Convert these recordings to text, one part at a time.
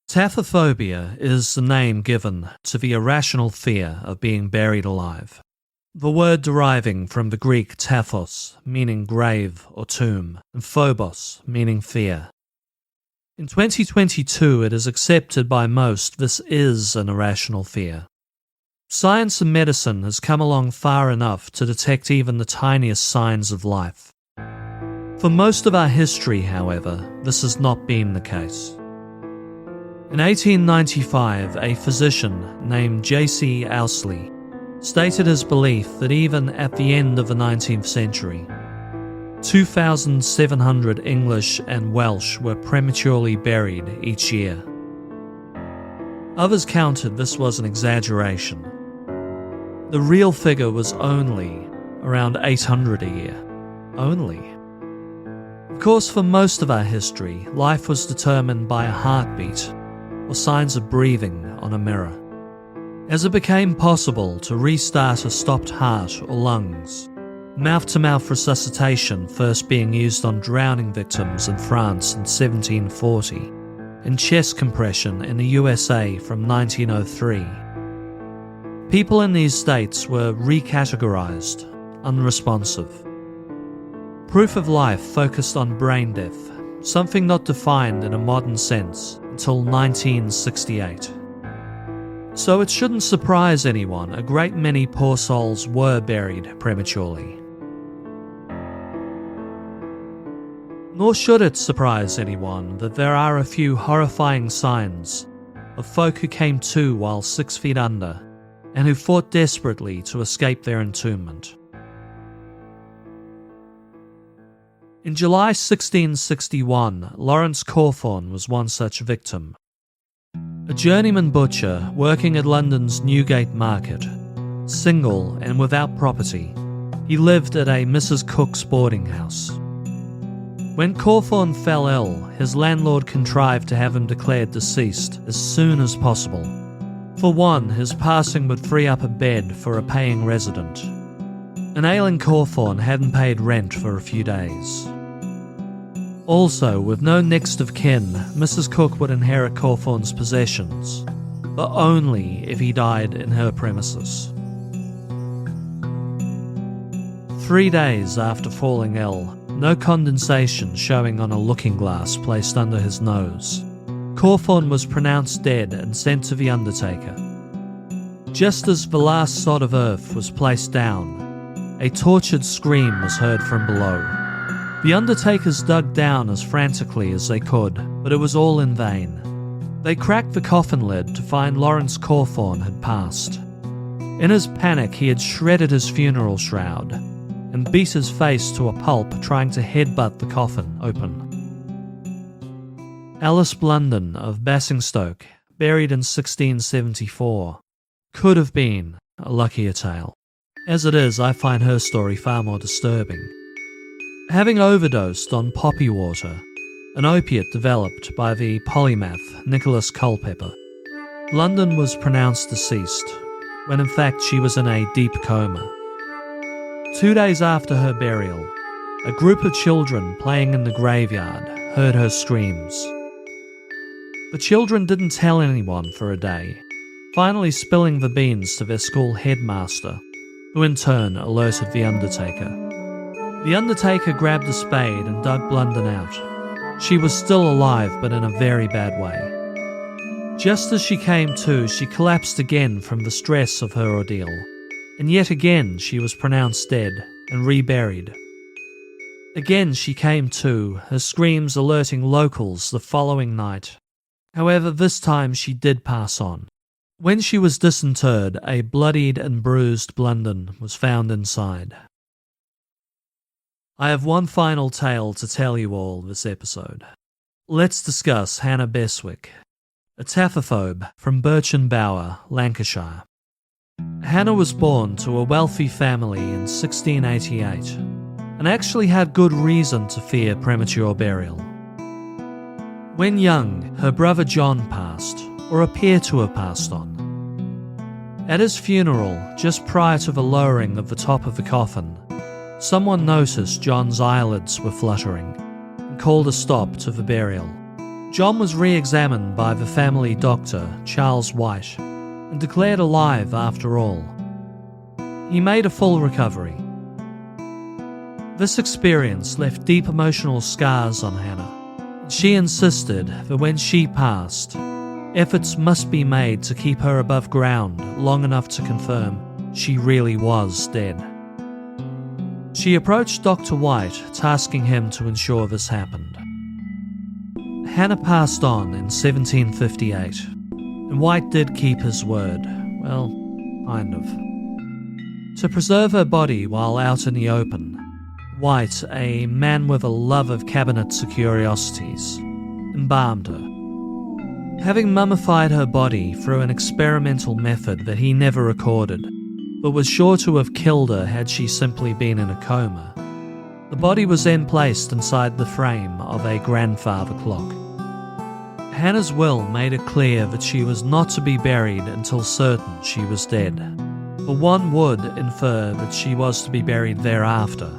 Taphophobia is the name given to the irrational fear of being buried alive. The word deriving from the Greek taphos, meaning grave or tomb, and phobos, meaning fear. In 2022, it is accepted by most this is an irrational fear. Science and medicine has come along far enough to detect even the tiniest signs of life. For most of our history, however, this has not been the case. In 1895, a physician named J.C. Ousley stated his belief that even at the end of the 19th century, 2,700 English and Welsh were prematurely buried each year. Others counted this was an exaggeration. The real figure was only around 800 a year. Only. Of course, for most of our history, life was determined by a heartbeat or signs of breathing on a mirror. As it became possible to restart a stopped heart or lungs, mouth-to-mouth resuscitation first being used on drowning victims in France in 1740, and chest compression in the USA from 1903. People in these states were recategorized, unresponsive. Proof of life focused on brain death, something not defined in a modern sense until 1968. So it shouldn't surprise anyone a great many poor souls were buried prematurely. Nor should it surprise anyone that there are a few horrifying signs of folk who came to while 6 feet under and who fought desperately to escape their entombment. In July 1661, Lawrence Cawthorne was one such victim. A journeyman butcher working at London's Newgate Market, single and without property, he lived at a Mrs. Cook's boarding house. When Cawthorne fell ill, his landlord contrived to have him declared deceased as soon as possible. For one, his passing would free up a bed for a paying resident. An ailing Cawthorne hadn't paid rent for a few days. Also, with no next of kin, Mrs. Cook would inherit Cawthorne's possessions, but only if he died in her premises. 3 days after falling ill, no condensation showing on a looking glass placed under his nose, Cawthorne was pronounced dead and sent to the undertaker. Just as the last sod of earth was placed down, a tortured scream was heard from below. The undertakers dug down as frantically as they could, but it was all in vain. They cracked the coffin lid to find Lawrence Cawthorne had passed. In his panic, he had shredded his funeral shroud and beat his face to a pulp trying to headbutt the coffin open. Alice Blunden of Basingstoke, buried in 1674, could have been a luckier tale. As it is, I find her story far more disturbing. Having overdosed on poppy water, an opiate developed by the polymath Nicholas Culpeper, Blunden was pronounced deceased, when in fact she was in a deep coma. 2 days after her burial, a group of children playing in the graveyard heard her screams. The children didn't tell anyone for a day, finally spilling the beans to their school headmaster, who in turn alerted the undertaker. The undertaker grabbed a spade and dug Blunden out. She was still alive, but in a very bad way. Just as she came to, she collapsed again from the stress of her ordeal, and yet again she was pronounced dead and reburied. Again she came to, her screams alerting locals the following night. However, this time she did pass on. When she was disinterred, a bloodied and bruised Blunden was found inside. I have one final tale to tell you all this episode. Let's discuss Hannah Beswick, a taphophobe from Birchen Bower, Lancashire. Hannah was born to a wealthy family in 1688 and actually had good reason to fear premature burial. When young, her brother John passed, or appeared to have passed on. At his funeral, just prior to the lowering of the top of the coffin, someone noticed John's eyelids were fluttering and called a stop to the burial. John was re-examined by the family doctor, Charles White, and declared alive after all. He made a full recovery. This experience left deep emotional scars on Hannah. She insisted that when she passed, efforts must be made to keep her above ground long enough to confirm she really was dead. She approached Dr. White, tasking him to ensure this happened. Hannah passed on in 1758, and White did keep his word. Well, kind of. To preserve her body while out in the open, White, a man with a love of cabinets of curiosities, embalmed her. Having mummified her body through an experimental method that he never recorded, but was sure to have killed her had she simply been in a coma, the body was then placed inside the frame of a grandfather clock. Hannah's will made it clear that she was not to be buried until certain she was dead, but one would infer that she was to be buried thereafter.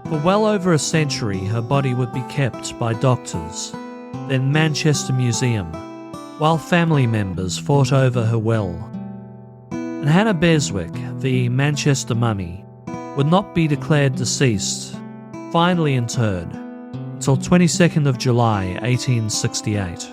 For well over a century, her body would be kept by doctors, then Manchester Museum, while family members fought over her will. And Hannah Beswick, the Manchester mummy, would not be declared deceased, finally interred, until 22nd of July 1868.